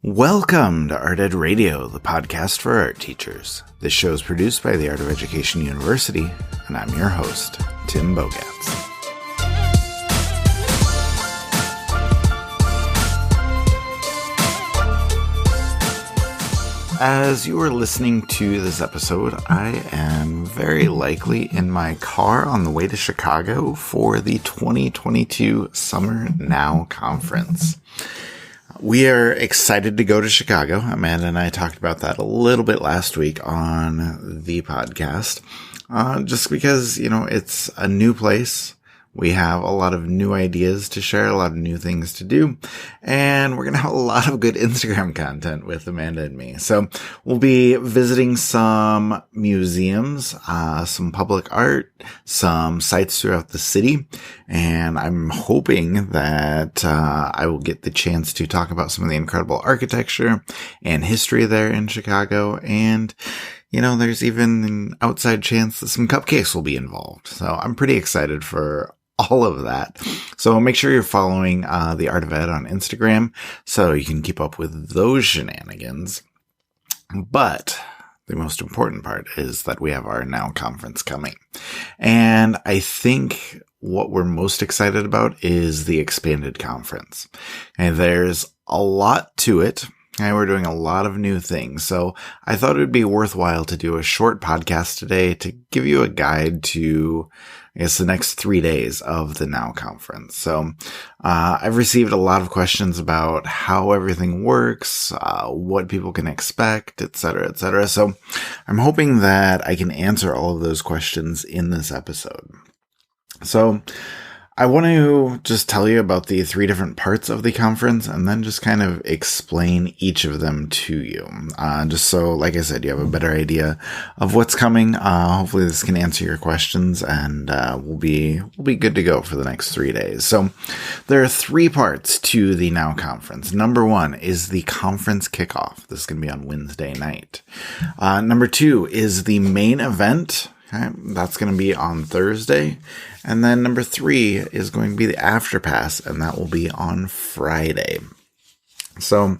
Welcome to Art Ed Radio, the podcast for art teachers. This show is produced by the Art of Education University, and I'm your host, Tim Bogatz. As you are listening to this episode, I am very likely in my car on the way to Chicago for the 2022 Summer Now Conference. We are excited to go to Chicago. Amanda and I talked about that a little bit last week on the podcast, just because, it's a new place. We have a lot of new ideas to share, a lot of new things to do, and we're going to have a lot of good Instagram content with Amanda and me. So we'll be visiting some museums, some public art, some sites throughout the city, and I'm hoping that I will get the chance to talk about some of the incredible architecture and history there in Chicago, and there's even an outside chance that some cupcakes will be involved. So I'm pretty excited for all of that. So make sure you're following the Art of Ed on Instagram so you can keep up with those shenanigans. But the most important part is that we have our Now conference coming. And I think what we're most excited about is the expanded conference. And there's a lot to it. And we're doing a lot of new things. So I thought it would be worthwhile to do a short podcast today to give you a guide to, the next 3 days of the Now conference. So I've received a lot of questions about how everything works, what people can expect, et cetera, et cetera. So I'm hoping that I can answer all of those questions in this episode. So I want to just tell you about the 3 different parts of the conference and then just kind of explain each of them to you. Just so, like I said, you have a better idea of what's coming. Hopefully this can answer your questions and we'll be good to go for the next 3 days. So there are 3 parts to the Now conference. Number 1 is the Conference Kickoff. This is going to be on Wednesday night. Number 2 is the main event. Okay, that's going to be on Thursday. And then number 3 is going to be the After Pass, and that will be on Friday. So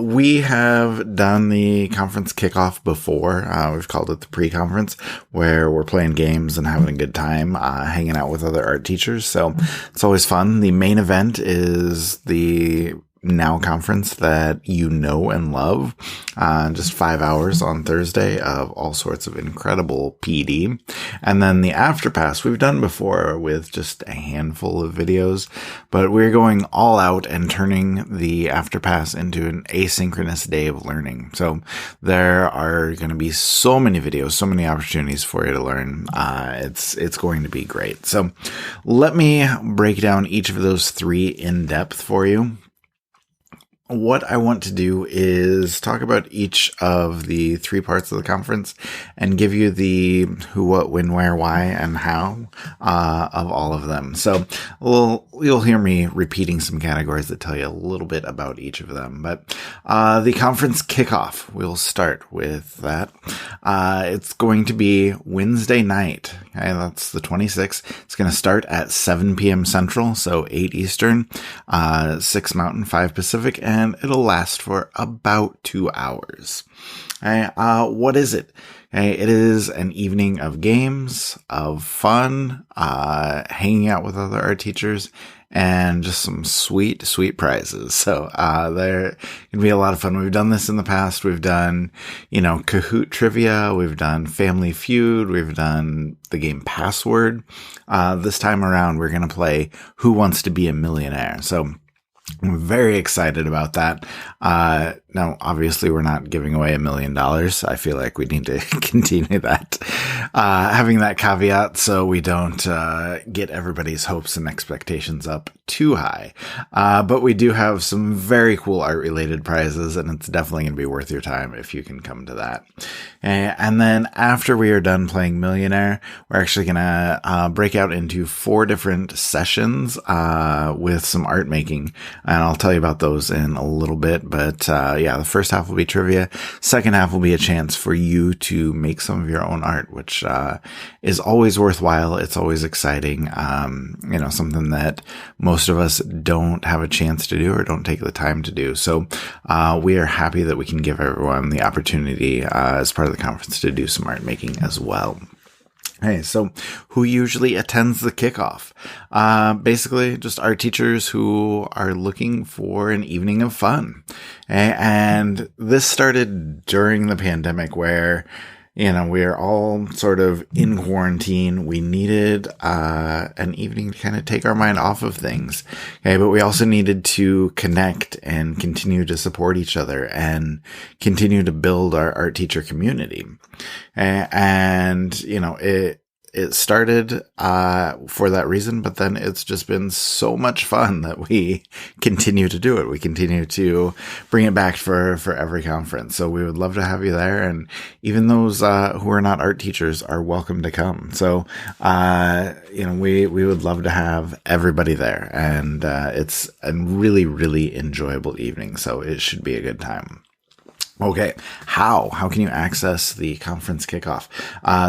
we have done the conference kickoff before. We've called it the pre-conference, where we're playing games and having a good time, hanging out with other art teachers. So it's always fun. The main event is the Now conference that you know and love. Just 5 hours on Thursday of all sorts of incredible PD. And then the After Pass we've done before with just a handful of videos, but we're going all out and turning the After Pass into an asynchronous day of learning. So there are going to be so many videos, so many opportunities for you to learn. It's going to be great. So let me break down each of those 3 in depth for you. What I want to do is talk about each of the 3 parts of the conference and give you the who, what, when, where, why, and how of all of them. So you'll hear me repeating some categories that tell you a little bit about each of them. But the conference kickoff, we'll start with that. It's going to be Wednesday night. Okay, that's the 26th. It's going to start at 7 p.m. Central, so 8 Eastern, 6 Mountain, 5 Pacific, and it'll last for about 2 hours. Okay, what is it? Okay, it is an evening of games, of fun, hanging out with other art teachers, and just some sweet, sweet prizes. So there can be a lot of fun. We've done this in the past. We've done, Kahoot trivia. We've done Family Feud. We've done the game Password. This time around, we're going to play Who Wants to Be a Millionaire? So I'm very excited about that. Now, obviously, we're not giving away $1 million. I feel like we need to continue that, having that caveat so we don't get everybody's hopes and expectations up too high. But we do have some very cool art-related prizes, and it's definitely going to be worth your time if you can come to that. And then after we are done playing Millionaire, we're actually going to break out into 4 different sessions with some art making. And I'll tell you about those in a little bit. But yeah, the first half will be trivia. Second half will be a chance for you to make some of your own art, which is always worthwhile. It's always exciting. Something that most of us don't have a chance to do or don't take the time to do. So we are happy that we can give everyone the opportunity as part of the conference to do some art making as well. Hey, so who usually attends the kickoff? Basically just art teachers who are looking for an evening of fun. And this started during the pandemic where, we are all sort of in quarantine. We needed an evening to kind of take our mind off of things. Okay, but we also needed to connect and continue to support each other and continue to build our art teacher community. And it started for that reason, but then it's just been so much fun that we continue to do it. We continue to bring it back for every conference. So we would love to have you there. And even those who are not art teachers are welcome to come. So, we would love to have everybody there. And it's a really, really enjoyable evening. So it should be a good time. Okay, how can you access the conference kickoff?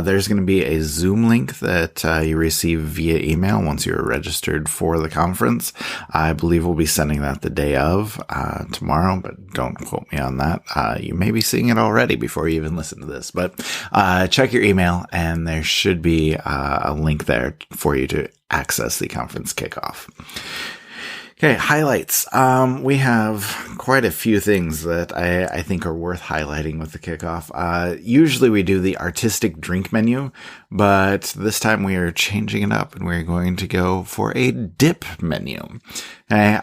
There's going to be a Zoom link that you receive via email once you're registered for the conference. I believe we'll be sending that the day of tomorrow, but don't quote me on that. You may be seeing it already before you even listen to this, but check your email and there should be a link there for you to access the conference kickoff. Okay, highlights. We have quite a few things that I think are worth highlighting with the kickoff. Usually we do the artistic drink menu, but this time we are changing it up and we're going to go for a dip menu. Okay,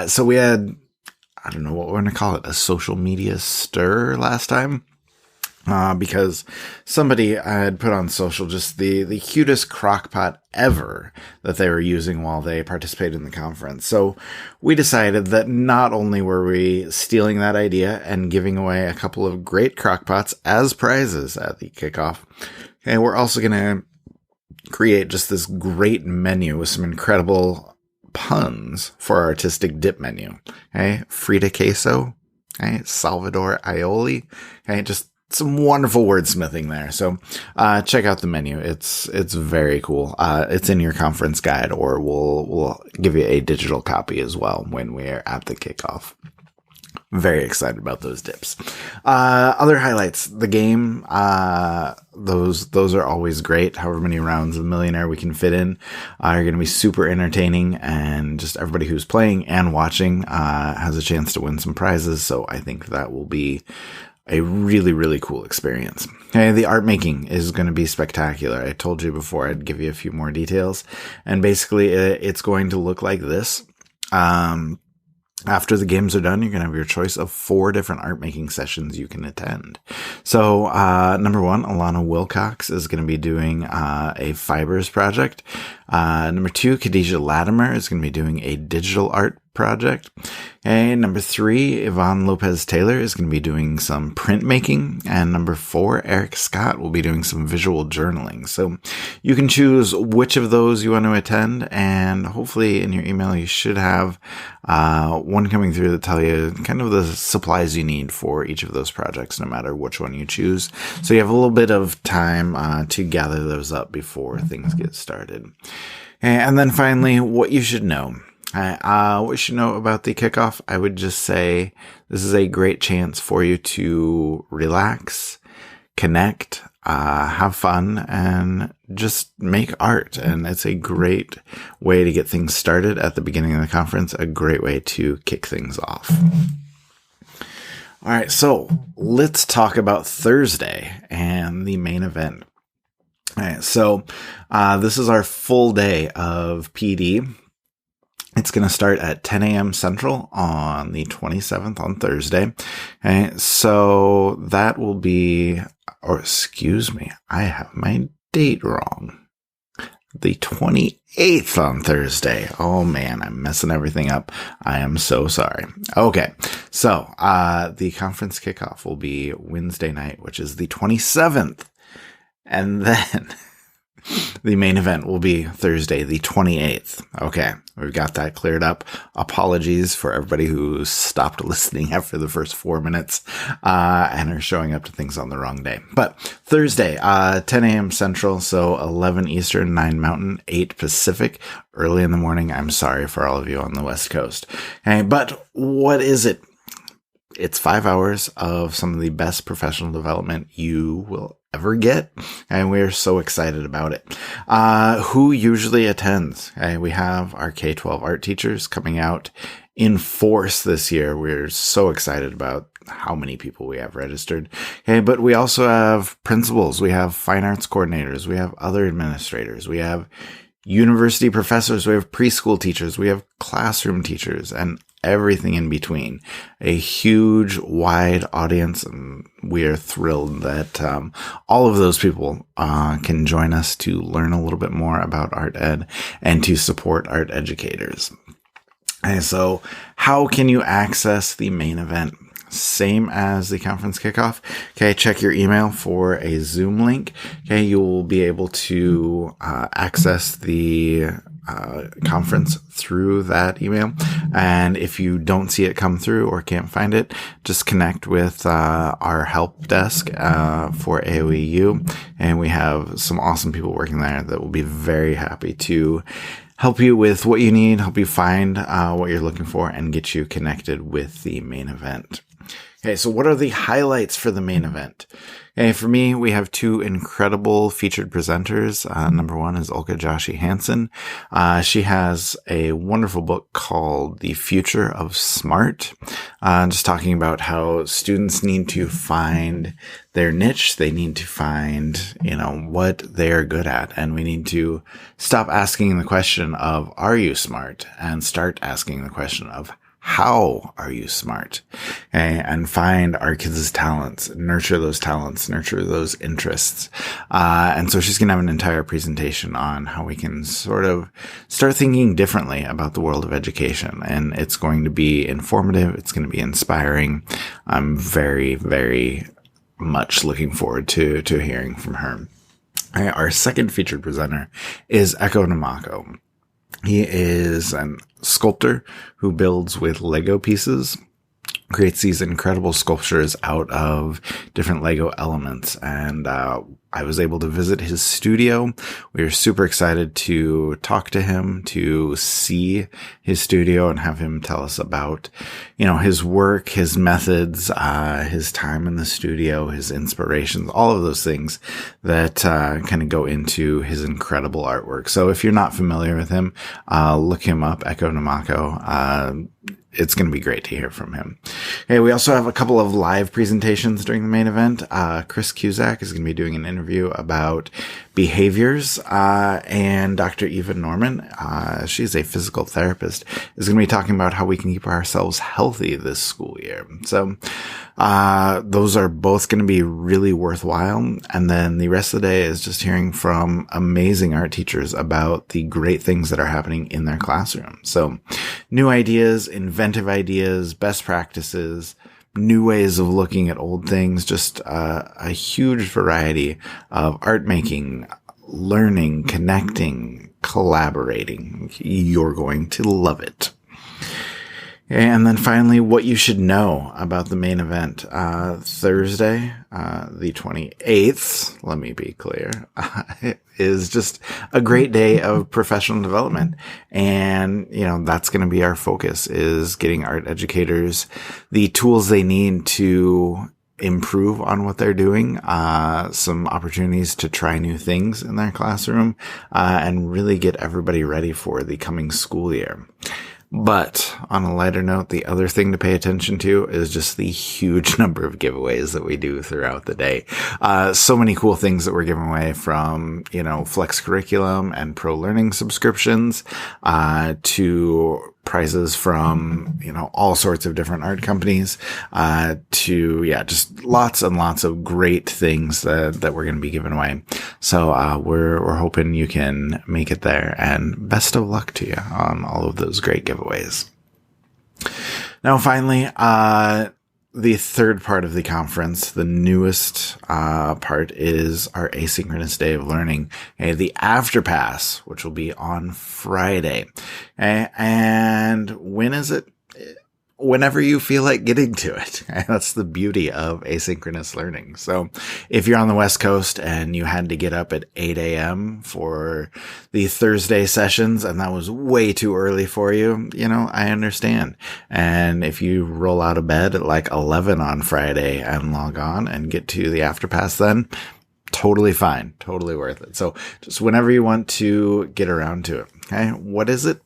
so we had, I don't know what we're going to call it, a social media stir last time. Because somebody had put on social just the cutest crock pot ever that they were using while they participated in the conference. So we decided that not only were we stealing that idea and giving away a couple of great crock pots as prizes at the kickoff, okay, we're also going to create just this great menu with some incredible puns for our artistic dip menu. Okay, Frita queso, okay, Salvador aioli, okay, just some wonderful wordsmithing there. So, check out the menu. It's very cool. It's in your conference guide, or we'll give you a digital copy as well when we're at the kickoff. Very excited about those dips. Other highlights, the game, those are always great. However many rounds of Millionaire we can fit in are going to be super entertaining, and just everybody who's playing and watching, has a chance to win some prizes. So I think that will be a really, really cool experience. Okay, the art making is going to be spectacular. I told you before I'd give you a few more details. And basically, it's going to look like this. After the games are done, you're going to have your choice of 4 different art making sessions you can attend. So, number 1, Alana Wilcox is going to be doing a fibers project. Number 2, Khadijah Latimer is going to be doing a digital art project. And number 3, Yvonne Lopez Taylor is going to be doing some printmaking. And number 4, Eric Scott will be doing some visual journaling. So you can choose which of those you want to attend, and hopefully in your email you should have one coming through that tell you kind of the supplies you need for each of those projects, no matter which one you choose. So you have a little bit of time to gather those up before things get started. And then finally, what you should know. What you should know about the kickoff, I would just say this is a great chance for you to relax, connect, have fun, and just make art. And it's a great way to get things started at the beginning of the conference, a great way to kick things off. All right, so let's talk about Thursday and the main event. All right, so this is our full day of PD. It's going to start at 10 a.m. Central on the 27th on Thursday. Okay, so that will be, or excuse me, I have my date wrong. The 28th on Thursday. Oh man, I'm messing everything up. I am so sorry. Okay, so the conference kickoff will be Wednesday night, which is the 27th. And then The main event will be Thursday, the 28th. Okay, we've got that cleared up. Apologies for everybody who stopped listening after the first 4 minutes and are showing up to things on the wrong day. But Thursday, 10 a.m. Central, so 11 Eastern, 9 Mountain, 8 Pacific, early in the morning. I'm sorry for all of you on the West Coast. Okay, but what is it? It's 5 hours of some of the best professional development you will ever get, and we're so excited about it. Who usually attends? We have our K-12 art teachers coming out in force this year. We're so excited about how many people we have registered. Okay, but we also have principals, we have fine arts coordinators, we have other administrators, we have university professors, we have preschool teachers, we have classroom teachers, and everything in between. A huge, wide audience, and we are thrilled that all of those people can join us to learn a little bit more about art ed and to support art educators. And so how can you access the main event? Same as the conference kickoff. Okay, check your email for a Zoom link. Okay, you will be able to access the conference through that email. And if you don't see it come through or can't find it, just connect with our help desk for AOEU. And we have some awesome people working there that will be very happy to help you with what you need, help you find what you're looking for, and get you connected with the main event. Okay, so what are the highlights for the main event? Okay, for me, we have two incredible featured presenters. Number one is Olga Joshi Hansen. She has a wonderful book called The Future of Smart, just talking about how students need to find their niche. They need to find, what they're good at. And we need to stop asking the question of, are you smart? And start asking the question of, how are you smart? Okay, and find our kids' talents, nurture those interests. And so she's going to have an entire presentation on how we can sort of start thinking differently about the world of education. And it's going to be informative. It's going to be inspiring. I'm very, very much looking forward to hearing from her. Okay, our second featured presenter is Eko Namako. He is a sculptor who builds with Lego pieces, creates these incredible sculptures out of different Lego elements. And I was able to visit his studio. We were super excited to talk to him, to see his studio and have him tell us about, his work, his methods, his time in the studio, his inspirations, all of those things that kind of go into his incredible artwork. So if you're not familiar with him, look him up, Eko Namako. It's going to be great to hear from him. Okay, we also have a couple of live presentations during the main event. Chris Cusack is going to be doing an interview about behaviors, and Dr. Eva Norman, she's a physical therapist, is going to be talking about how we can keep ourselves healthy this school year. So those are both going to be really worthwhile. And then the rest of the day is just hearing from amazing art teachers about the great things that are happening in their classroom. So new ideas, inventive ideas, best practices, new ways of looking at old things, just a huge variety of art making, learning, connecting, collaborating. You're going to love it. And then finally, what you should know about the main event. Thursday, the 28th, let me be clear, is just a great day of professional development. And, that's going to be our focus, is getting art educators the tools they need to improve on what they're doing, some opportunities to try new things in their classroom, and really get everybody ready for the coming school year. But on a lighter note, the other thing to pay attention to is just the huge number of giveaways that we do throughout the day. So many cool things that we're giving away, from, Flex Curriculum and Pro Learning subscriptions, to prizes from, all sorts of different art companies, to, just lots and lots of great things that we're going to be giving away. So, we're hoping you can make it there, and best of luck to you on all of those great giveaways. Now, finally, the third part of the conference, the newest part, is our asynchronous day of learning, the AfterPass, which will be on Friday. And when is it? Whenever you feel like getting to it. That's the beauty of asynchronous learning. So if you're on the West Coast and you had to get up at 8 a.m. for the Thursday sessions and that was way too early for you, I understand. And if you roll out of bed at like 11 on Friday and log on and get to the AfterPass then, totally fine. Totally worth it. So just whenever you want to get around to it. Okay. What is it?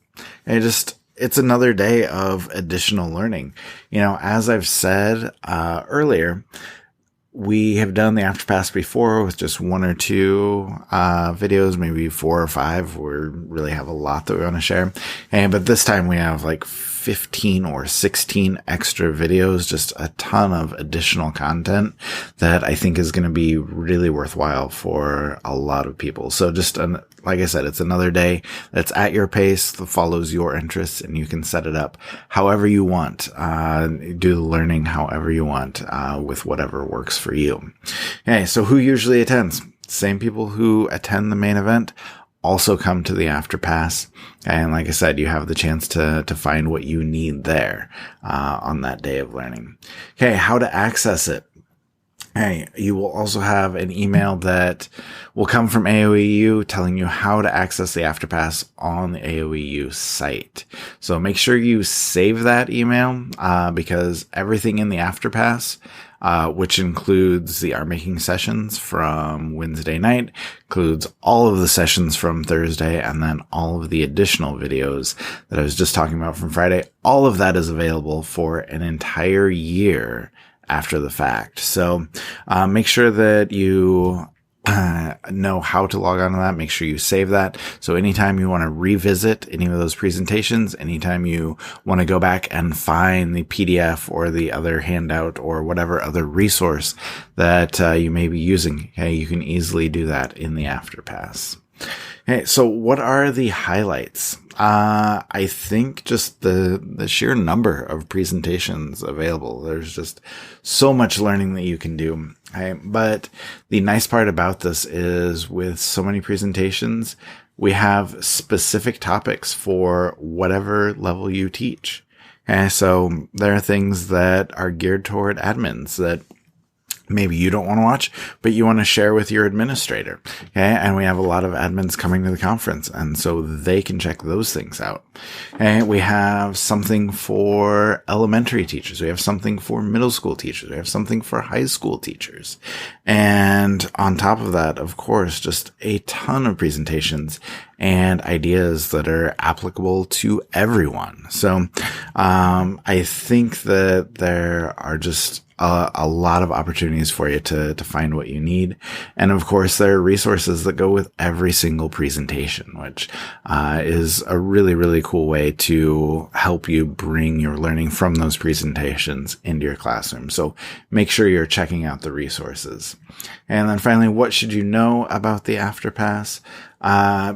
It's another day of additional learning. As I've said earlier, we have done the AfterPass before with just one or two videos, maybe 4 or 5. We really have a lot that we want to share. But this time we have like 15 or 16 extra videos, just a ton of additional content that I think is going to be really worthwhile for a lot of people. So like I said, it's another day that's at your pace, that follows your interests, and you can set it up however you want, do the learning however you want, with whatever works for you. Okay, so who usually attends? Same people who attend the main event also come to the AfterPass. And like I said, you have the chance to find what you need there, on that day of learning. Okay, how to access it. Hey, you will also have an email that will come from AOEU telling you how to access the AfterPass on the AOEU site. So make sure you save that email, because everything in the AfterPass, which includes the art making sessions from Wednesday night, includes all of the sessions from Thursday, and then all of the additional videos that I was just talking about from Friday. All of that is available for an entire year after the fact. So make sure that you know how to log on to that. Make sure you save that. So anytime you want to revisit any of those presentations, anytime you want to go back and find the PDF or the other handout or whatever other resource that you may be using, you can easily do that in the AfterPass. Okay, so what are the highlights? I think just the sheer number of presentations available. There's just so much learning that you can do. Okay? But the nice part about this is with so many presentations, we have specific topics for whatever level you teach. Okay? So there are things that are geared toward admins that maybe you don't want to watch, but you want to share with your administrator. Okay. And we have a lot of admins coming to the conference, and so they can check those things out. And we have something for elementary teachers. We have something for middle school teachers. We have something for high school teachers. And on top of that, of course, just a ton of presentations and ideas that are applicable to everyone. So, I think that there are just a lot of opportunities for you to find what you need. And of course, there are resources that go with every single presentation, which is a really, really cool way to help you bring your learning from those presentations into your classroom. So make sure you're checking out the resources. And then finally, what should you know about the AfterPass?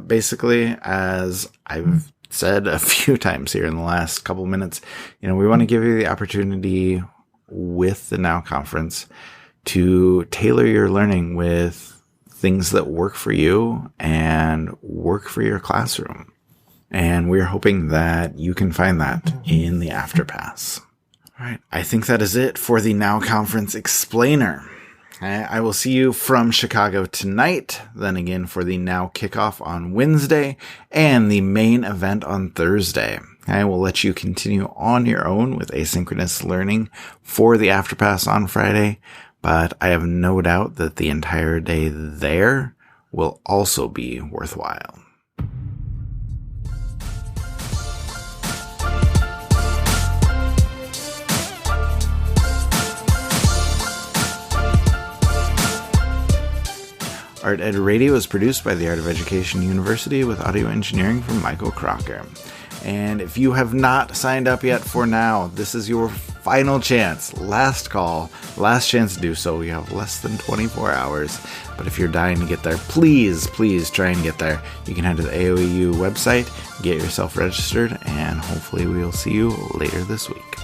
Basically, as I've said a few times here in the last couple of minutes, we want to give you the opportunity with the Now Conference to tailor your learning with things that work for you and work for your classroom. And we're hoping that you can find that in the AfterPass. All right. I think that is it for the Now Conference Explainer. I will see you from Chicago tonight, then again for the Now Kickoff on Wednesday, and the main event on Thursday. I will let you continue on your own with asynchronous learning for the AfterPass on Friday, but I have no doubt that the entire day there will also be worthwhile. Art Ed Radio is produced by the Art of Education University with audio engineering from Michael Crocker. And if you have not signed up yet for Now, this is your final chance. Last call, last chance to do so. You have less than 24 hours. But if you're dying to get there, please try and get there. You can head to the AOEU website, get yourself registered, and hopefully we'll see you later this week.